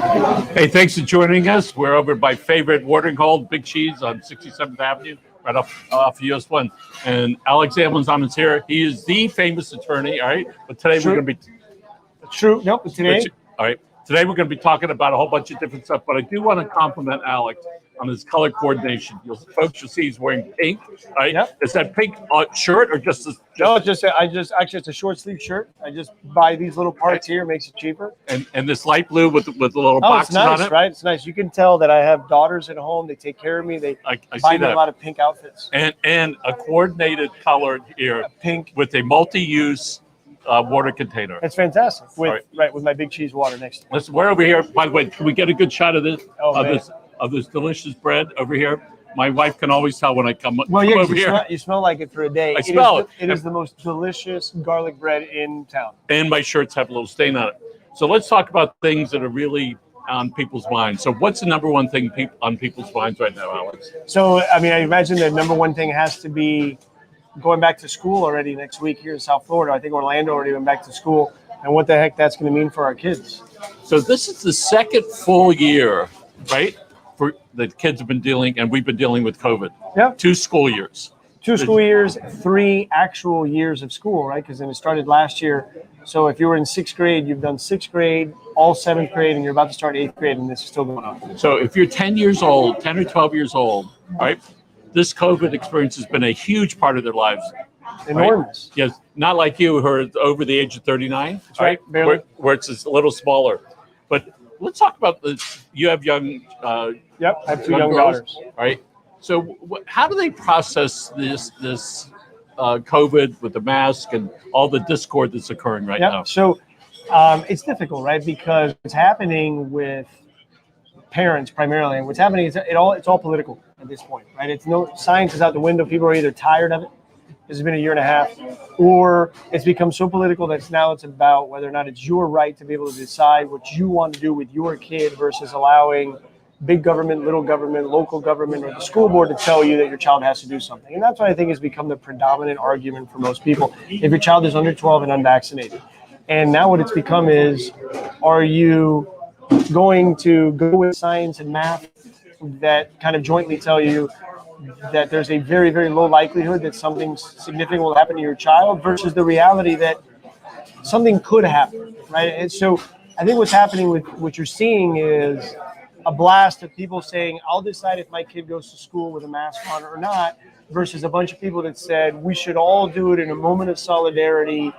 Hey, thanks for joining us. We're over at my favorite watering hole, Big Cheese on 67th Avenue, right off US 1. And Almazan is here. He is the famous attorney, all right? But today we're going to be... True. Nope, today... All right. Today we're going to be talking about a whole bunch of different stuff, but I do want to compliment Alex on his color coordination. Folks, you'll see he's wearing pink, right? Yep. Is that pink shirt or just this? No, actually it's a short sleeve shirt. I just buy these little parts here, makes it cheaper. And this light blue with the little boxes nice, on it. Right? It's nice. You can tell that I have daughters at home. They take care of me. They buy me a lot of pink outfits. And a coordinated color here, pink with a multi-use water container. It's fantastic. With my Big Cheese water next to it. Listen, we're over here. By the way, can we get a good shot of this? Of this delicious bread over here? My wife can always tell when I come over here. You smell like it for a day. I smell it. It is the most delicious garlic bread in town. And my shirts have a little stain on it. So let's talk about things that are really on people's minds. So what's the number one thing on people's minds right now, Alex? So, I mean, I imagine the number one thing has to be going back to school already next week here in South Florida. I think Orlando already went back to school. And what the heck that's going to mean for our kids. So this is the second full year, right? For the kids have been dealing, and we've been dealing with COVID. Yeah. 2 school years. 2 school years, 3 actual years of school, right? Because then it started last year. So if you were in 6th grade, you've done 6th grade, all 7th grade, and you're about to start 8th grade, and this is still going on. So if you're 10 years old, 10 or 12 years old, right? This COVID experience has been a huge part of their lives. Enormous. Right? Yes, not like you who are over the age of 39, That's right? Where it's a little smaller. But let's talk about this. You have young. Yep, I have 2 young daughters. Right. So how do they process this COVID with the mask and all the discord that's occurring right now? So it's difficult, right? Because what's happening with parents primarily, and what's happening is it's all political at this point, right? It's no science is out the window. People are either tired of it. This has been a year and a half, or it's become so political that now it's about whether or not it's your right to be able to decide what you want to do with your kid versus allowing big government, little government, local government, or the school board to tell you that your child has to do something. And that's what I think has become the predominant argument for most people. If your child is under 12 and unvaccinated. And now what it's become is, are you going to go with science and math that kind of jointly tell you that there's a very, very low likelihood that something significant will happen to your child versus the reality that something could happen, right? And so I think what's happening with what you're seeing is a blast of people saying, I'll decide if my kid goes to school with a mask on or not, versus a bunch of people that said we should all do it in a moment of solidarity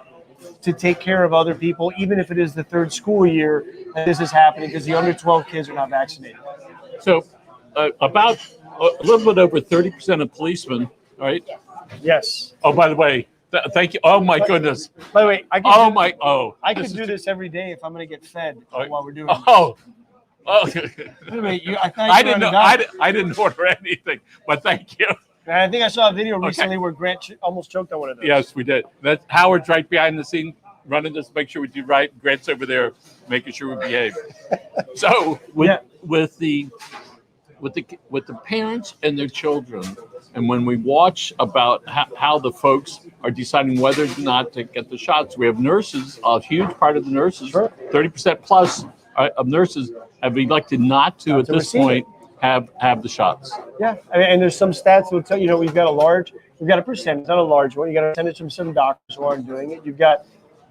to take care of other people, even if it is the 3rd school year that this is happening because the under 12 kids are not vaccinated. So about a little bit over 30% of policemen, right? Yes. Oh, by the way, thank you. Oh my goodness. By the way, I could do this every day if I'm going to get fed while we're doing this. I didn't order anything, but thank you. And I think I saw a video recently where Grant almost choked on one of those. Yes, we did. That's Howard's right behind the scene, running this, make sure we do right. Grant's over there, making sure we behave. So with the parents and their children, and when we watch about how the folks are deciding whether or not to get the shots, we have nurses, a huge part of the nurses, 30% plus of nurses have elected not to at this point have the shots. Yeah, and there's some stats that will tell you, we've got a percentage, not a large one. You got a percentage from some doctors who aren't doing it. You've got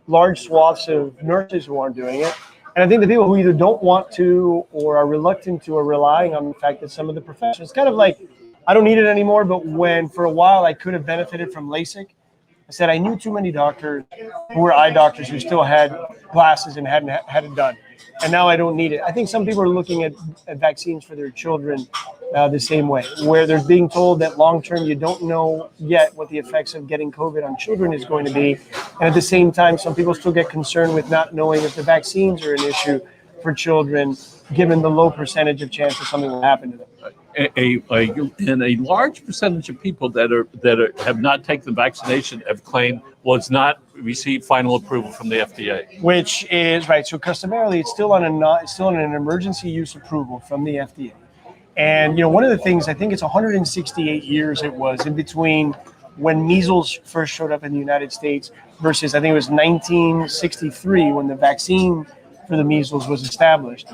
large swaths of nurses who aren't doing it. And I think the people who either don't want to or are reluctant to are relying on the fact that some of the professions, kind of like, I don't need it anymore, but when for a while I could have benefited from LASIK, I said I knew too many doctors who were eye doctors who still had glasses and hadn't had it done. And now I don't need it. I think some people are looking at vaccines for their children the same way, where they're being told that long-term you don't know yet what the effects of getting COVID on children is going to be. And at the same time, some people still get concerned with not knowing if the vaccines are an issue for children, given the low percentage of chance that something will happen to them. And a large percentage of people that have not taken the vaccination have claimed, well, it's not received final approval from the FDA. Which is right. So customarily, it's still on an emergency use approval from the FDA. And one of the things, I think it's 168 years it was in between when measles first showed up in the United States versus I think it was 1963 when the vaccine for the measles was established.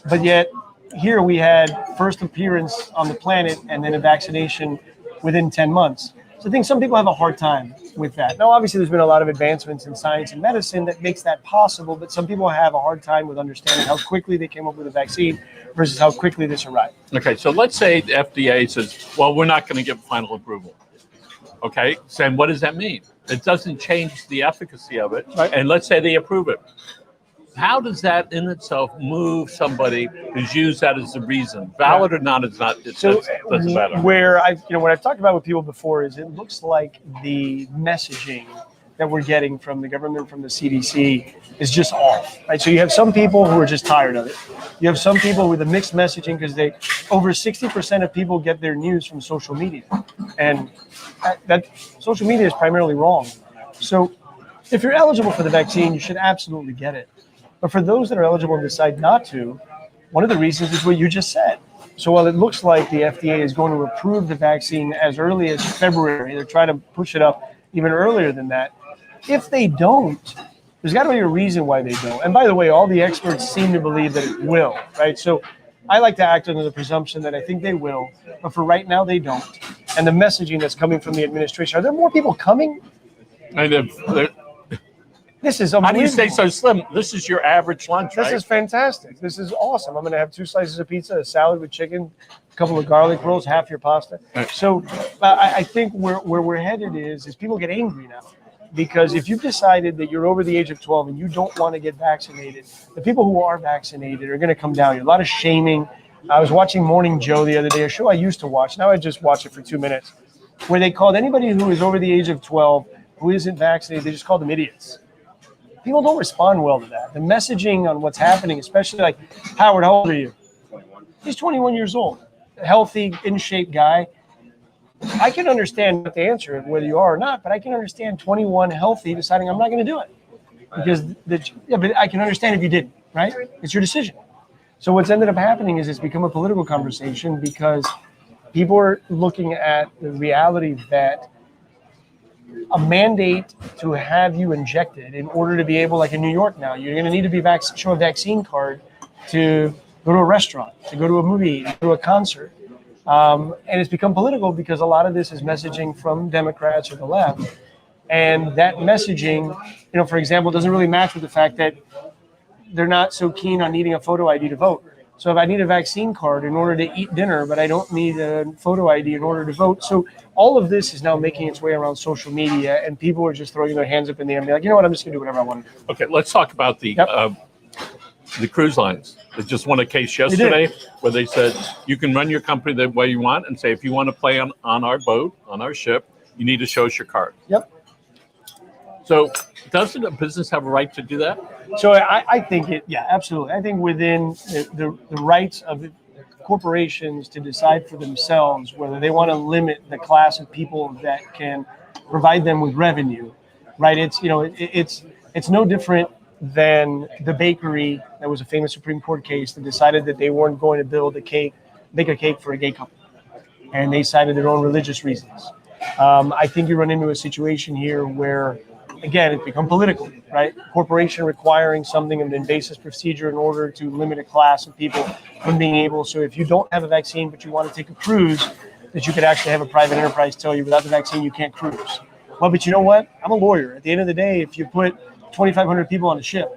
But yet here we had first appearance on the planet and then a vaccination within 10 months. So I think some people have a hard time with that. Now, obviously, there's been a lot of advancements in science and medicine that makes that possible, but some people have a hard time with understanding how quickly they came up with a vaccine versus how quickly this arrived. Okay, so let's say the FDA says, well, we're not going to give final approval. Okay, so what does that mean? It doesn't change the efficacy of it. Right. And let's say they approve it. How does that in itself move somebody who's used that as a reason? Valid or not, it's not. It doesn't matter. Where what I've talked about with people before is it looks like the messaging that we're getting from the government, from the CDC, is just off, right? So you have some people who are just tired of it. You have some people with a mixed messaging because over 60% of people get their news from social media, and that social media is primarily wrong. So if you're eligible for the vaccine, you should absolutely get it. But for those that are eligible and decide not to, one of the reasons is what you just said. So while it looks like the FDA is going to approve the vaccine as early as February, they're trying to push it up even earlier than that. If they don't, there's got to be a reason why they don't. And by the way, all the experts seem to believe that it will, right? So I like to act under the presumption that I think they will, but for right now, they don't. And the messaging that's coming from the administration, are there more people coming? This is unbelievable. How do you stay so slim? This is your average lunch, right? This is fantastic. This is awesome. I'm going to have 2 slices of pizza, a salad with chicken, a couple of garlic rolls, half your pasta. Right. So I think where we're headed is people get angry now. Because if you've decided that you're over the age of 12 and you don't want to get vaccinated, the people who are vaccinated are going to come down. A lot of shaming. I was watching Morning Joe the other day, a show I used to watch. Now I just watch it for 2 minutes, where they called anybody who is over the age of 12 who isn't vaccinated, they just called them idiots. People don't respond well to that. The messaging on what's happening, especially like, Howard, how old are you? He's 21 years old, a healthy, in shape guy. I can understand the answer, whether you are or not, but I can understand 21 healthy deciding I'm not going to do it. Because, but I can understand if you didn't, right? It's your decision. So what's ended up happening is it's become a political conversation because people are looking at the reality that a mandate to have you injected in order to be able, like in New York now, you're going to need to be show a vaccine card to go to a restaurant, to go to a movie, to go to a concert. And it's become political because a lot of this is messaging from Democrats or the left. And that messaging, for example, doesn't really match with the fact that they're not so keen on needing a photo ID to vote. So if I need a vaccine card in order to eat dinner, but I don't need a photo ID in order to vote. So all of this is now making its way around social media, and people are just throwing their hands up in the air and be like, you know what, I'm just going to do whatever I want to do. Okay, let's talk about the cruise lines. They just won a case yesterday where they said you can run your company the way you want and say, if you want to play on our boat, on our ship, you need to show us your card. Yep. So doesn't a business have a right to do that? So I think absolutely. I think within the rights of corporations to decide for themselves whether they want to limit the class of people that can provide them with revenue, right? It's no different than the bakery that was a famous Supreme Court case that decided that they weren't going to bake a cake for a gay couple, and they cited their own religious reasons. I think you run into a situation here where, again, it's become political, right? Corporation requiring something, an invasive procedure in order to limit a class of people from being able. So if you don't have a vaccine, but you want to take a cruise, that you could actually have a private enterprise tell you without the vaccine, you can't cruise. Well, but you know what? I'm a lawyer. At the end of the day, if you put 2,500 people on a ship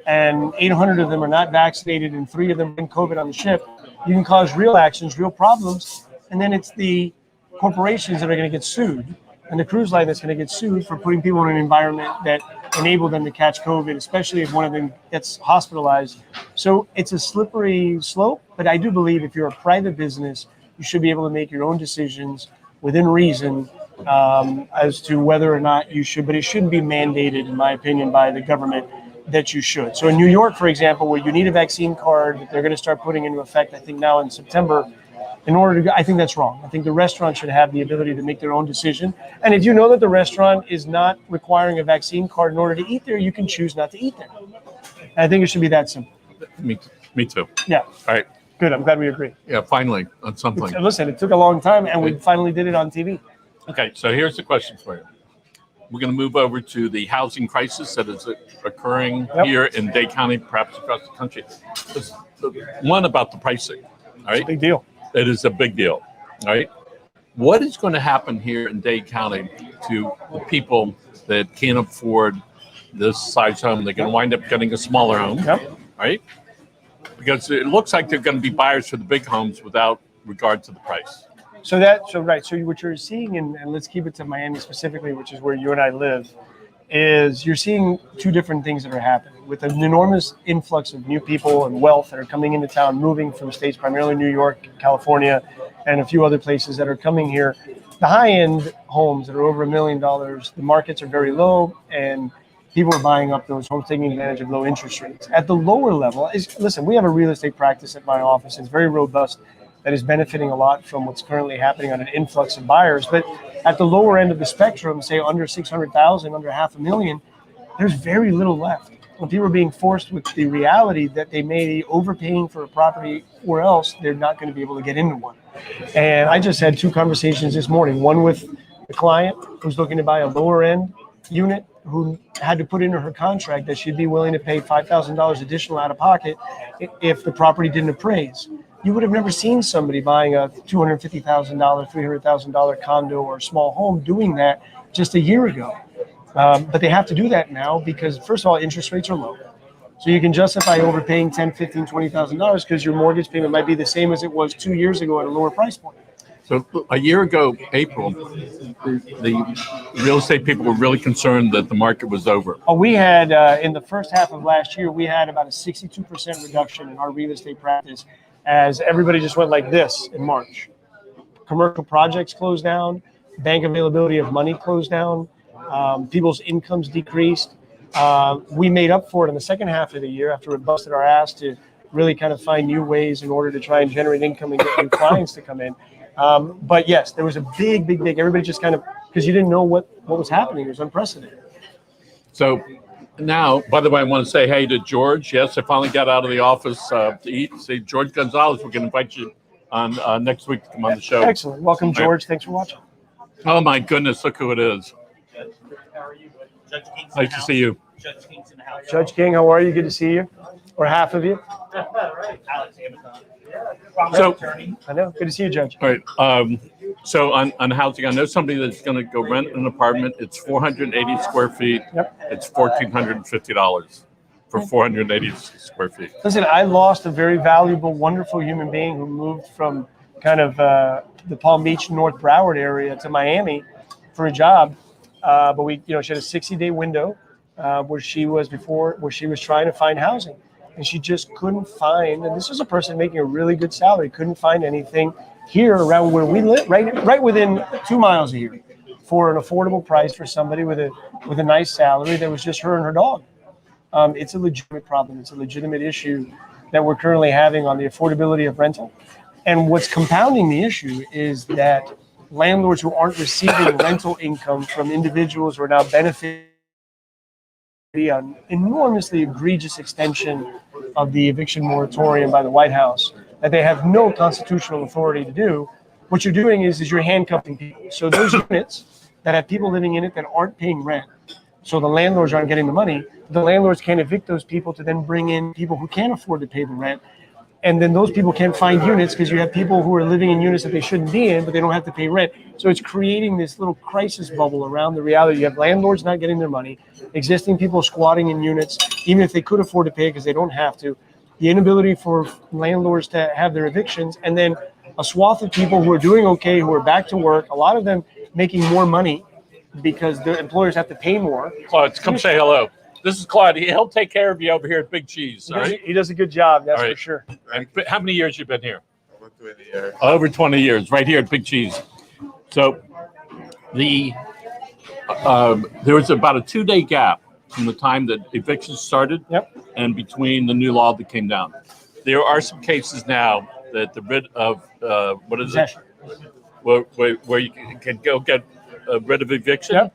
and 800 of them are not vaccinated and 3 of them bring COVID on the ship, you can cause real actions, real problems. And then it's the corporations that are going to get sued, and the cruise line that's going to get sued for putting people in an environment that enabled them to catch COVID, especially if one of them gets hospitalized. So it's a slippery slope, but I do believe if you're a private business, you should be able to make your own decisions within reason as to whether or not you should, but it shouldn't be mandated, in my opinion, by the government that you should. So in New York, for example, where you need a vaccine card that they're going to start putting into effect, I think now in September, I think that's wrong. I think the restaurant should have the ability to make their own decision. And if you know that the restaurant is not requiring a vaccine card in order to eat there, you can choose not to eat there. And I think it should be that simple. Me too. Yeah. All right. Good. I'm glad we agree. Yeah, finally, on something. Listen, it took a long time, and we finally did it on TV. Okay, so here's the question for you. We're going to move over to the housing crisis that is occurring here in Dade County, perhaps across the country. one about the pricing. All right, Big deal. it is a big deal. All right, what is going to happen here in Dade County to people that can't afford this size home? They're going to wind up getting a smaller home, Yep. right? Because it looks like they're going to be buyers for the big homes without regard to the price. So what you're seeing, and let's keep it to Miami specifically, which is where you and I live, is you're seeing two different things that are happening with an enormous influx of new people and wealth that are coming into town, moving from states, primarily New York, California, and a few other places that are coming here. The high-end homes that are over $1 million, the markets are very low, and people are buying up those homes, taking advantage of low interest rates. At the lower level, listen, we have a real estate practice at my office. It's very robust, that is benefiting a lot from what's currently happening on an influx of buyers. But at the lower end of the spectrum, say under 600,000, under $500,000, there's very little left. When people are being forced with the reality that they may be overpaying for a property, or else they're not going to be able to get into one. And I just had two conversations this morning. One with the client who's looking to buy a lower end unit, who had to put into her contract that she'd be willing to pay $5,000 additional out of pocket if the property didn't appraise. You would have never seen somebody buying a $250,000, $300,000 condo or small home doing that just a year ago. But they have to do that now because, first of all, interest rates are low. So you can justify overpaying $10,000, $15,000, $20,000 because your mortgage payment might be the same as it was 2 years ago at a lower price point. So a year ago, April, the real estate people were really concerned that the market was over. We had, in the first half of last year, we had about a 62% reduction in our real estate practice as everybody just went like this in March. Commercial projects closed down, bank availability of money closed down, people's incomes decreased. We made up for it in the second half of the year after we busted our ass to really kind of find new ways in order to try and generate income and get new clients to come in. But yes, there was a big, everybody just kind of, because you didn't know what was happening. It was unprecedented. So now, by the way, I want to say hey to George. Yes, I finally got out of the office to eat. Say, George Gonzalez, we're going to invite you on next week to come on the show. Excellent. Welcome, George. Thanks for watching. Oh, my goodness. Look who it is. How are you? Judge King's Nice to see you. Judge King's in the house. Judge King, how are you? Good to see you. Or half of you. Right. Alex Amazon. So- Attorney. I know. Good to see you, Judge. All right. So on housing, I know somebody that's going to go rent an apartment. It's 480 square feet. Yep. It's $1,450 for 480 square feet. Listen, I lost a very valuable, wonderful human being who moved from kind of the Palm Beach, North Broward area to Miami for a job. But she had a 60-day window where she was trying to find housing. And she just couldn't find, and this was a person making a really good salary, couldn't find anything here around where we live, right within 2 miles of here, for an affordable price for somebody with a nice salary that was just her and her dog. It's a legitimate problem. It's a legitimate issue that we're currently having on the affordability of rental. And what's compounding the issue is that landlords who aren't receiving rental income from individuals who are now benefiting an enormously egregious extension of the eviction moratorium by the White House that they have no constitutional authority to do. What you're doing is you're handcuffing people. So those units that have people living in it that aren't paying rent, so the landlords aren't getting the money, the landlords can't evict those people to then bring in people who can't afford to pay the rent. And then those people can't find units because you have people who are living in units that they shouldn't be in, but they don't have to pay rent. So it's creating this little crisis bubble around the reality. You have landlords not getting their money, existing people squatting in units, even if they could afford to pay because they don't have to, the inability for landlords to have their evictions, and then a swath of people who are doing okay, who are back to work, a lot of them making more money because their employers have to pay more. Claude, come say hello. This is Claude. He'll take care of you over here at Big Cheese. All right. He does a good job, that's All right. for sure. And how many years you been here? Over 20 years. Over 20 years, right here at Big Cheese. So there was about a 2-day gap from the time that evictions started and between the new law that came down. There are some cases now that the writ of, what is Possession. it? Where you can go get rid of eviction. Yep.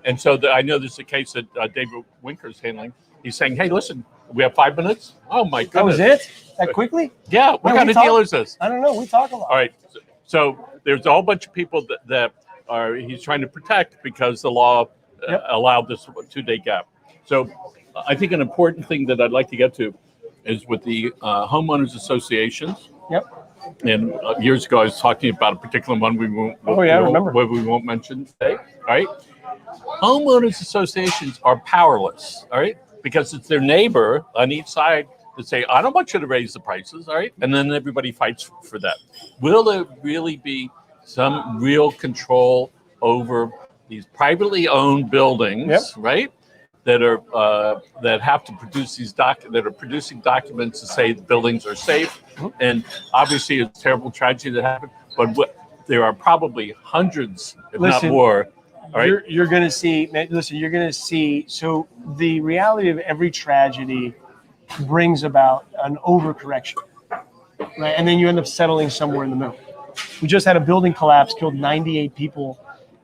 And so I know there's a case that David Winker's handling. He's saying, hey, listen, we have 5 minutes. Oh, my goodness. That was it? That quickly? Yeah. What kind of deal is this? I don't know. We talk a lot. All right. So there's a whole bunch of people that he's trying to protect because the law allowed this 2-day gap. So I think an important thing that I'd like to get to is with the homeowners associations. Yep. And years ago, I was talking about a particular one we won't. Oh, yeah, I remember. We won't mention today. All right. Homeowners associations are powerless. All right, because it's their neighbor on each side to say, "I don't want you to raise the prices." All right, and then everybody fights for that. Will there really be some real control over these privately owned buildings? Yep. Right. That are that have to produce that are producing documents to say the buildings are safe, and obviously it's a terrible tragedy that happened. But there are probably hundreds, if not more. All right? You're going to see. Listen, you're going to see. So the reality of every tragedy brings about an overcorrection, right? And then you end up settling somewhere in the middle. We just had a building collapse, killed 98 people.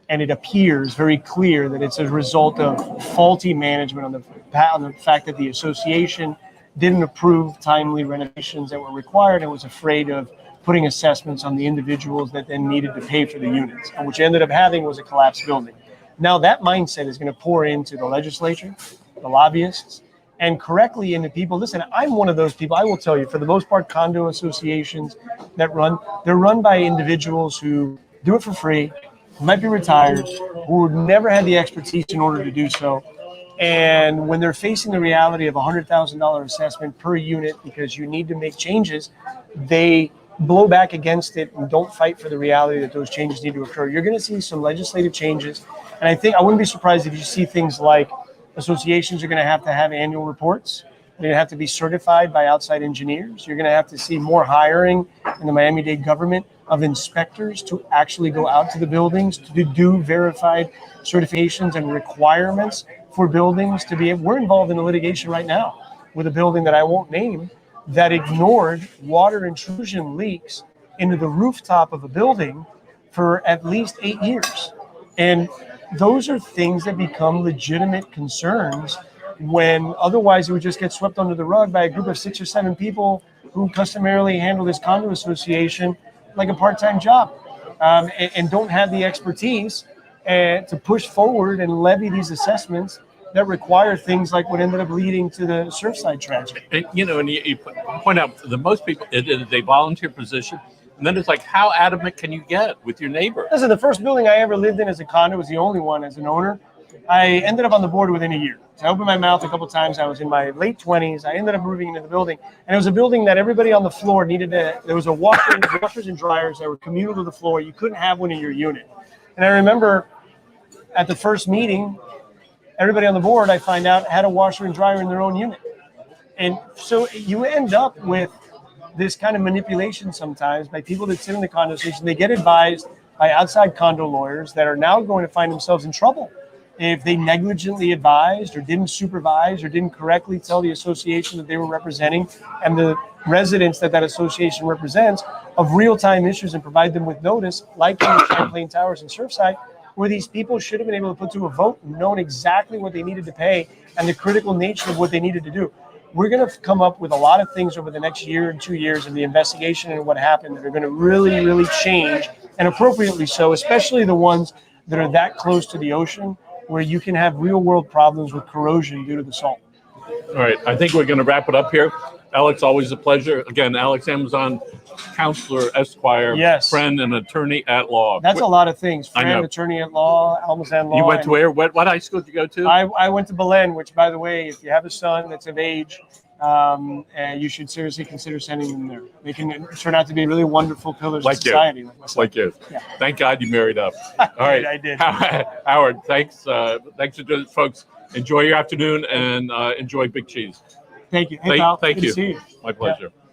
And it appears very clear that it's a result of faulty management on the fact that the association didn't approve timely renovations that were required and was afraid of putting assessments on the individuals that then needed to pay for the units, and which ended up having was a collapsed building. Now that mindset is going to pour into the legislature, the lobbyists, and correctly into people. Listen, I'm one of those people. I will tell you, for the most part, condo associations they're run by individuals who do it for free, who might be retired, who never had the expertise in order to do so. And when they're facing the reality of a $100,000 assessment per unit because you need to make changes, they blow back against it and don't fight for the reality that those changes need to occur. You're going to see some legislative changes. And I wouldn't be surprised if you see things like associations are going to have annual reports. They're going to have to be certified by outside engineers. You're going to have to see more hiring in the Miami-Dade government of inspectors to actually go out to the buildings to do verified certifications and requirements for buildings to be able. We're involved in a litigation right now with a building that I won't name that ignored water intrusion leaks into the rooftop of a building for at least 8 years. And those are things that become legitimate concerns when otherwise it would just get swept under the rug by a group of 6 or 7 people who customarily handle this condo association like a part-time job, and don't have the expertise to push forward and levy these assessments that require things like what ended up leading to the Surfside tragedy. And you point out that most people, it is a volunteer position, and then it's like, how adamant can you get with your neighbor? Listen, the first building I ever lived in as a condo was the only one as an owner. I ended up on the board within a year. So I opened my mouth a couple of times. I was in my late 20s. I ended up moving into the building. And it was a building that everybody on the floor there was a washers and dryers that were communal to the floor. You couldn't have one in your unit. And I remember at the first meeting, everybody on the board, I find out, had a washer and dryer in their own unit. And so you end up with this kind of manipulation sometimes by people that sit in the condo association. They get advised by outside condo lawyers that are now going to find themselves in trouble if they negligently advised or didn't supervise or didn't correctly tell the association that they were representing and the residents that association represents of real-time issues and provide them with notice, like in the Champlain Towers and Surfside, where these people should have been able to put to a vote and known exactly what they needed to pay and the critical nature of what they needed to do. We're going to come up with a lot of things over the next year and 2 years of the investigation and what happened that are going to really, really change, and appropriately so, especially the ones that are that close to the ocean, where you can have real world problems with corrosion due to the salt. All right, I think we're going to wrap it up here. Alex, always a pleasure. Again, Alex Almazan, counselor, Esquire, yes, friend, and attorney at law. That's a lot of things. Friend, attorney at law, Almazan law. You went to where? What high school did you go to? I went to Belen, which, by the way, if you have a son that's of age, you should seriously consider sending them there. They can turn out to be really wonderful pillars of society. Like you. Yeah. Thank God you married up. All right. I did. Howard, thanks. Thanks for doing it, folks. Enjoy your afternoon and enjoy Big Cheese. Thank you. Hey, pal. Thank Good you. to see you. My pleasure. Yeah.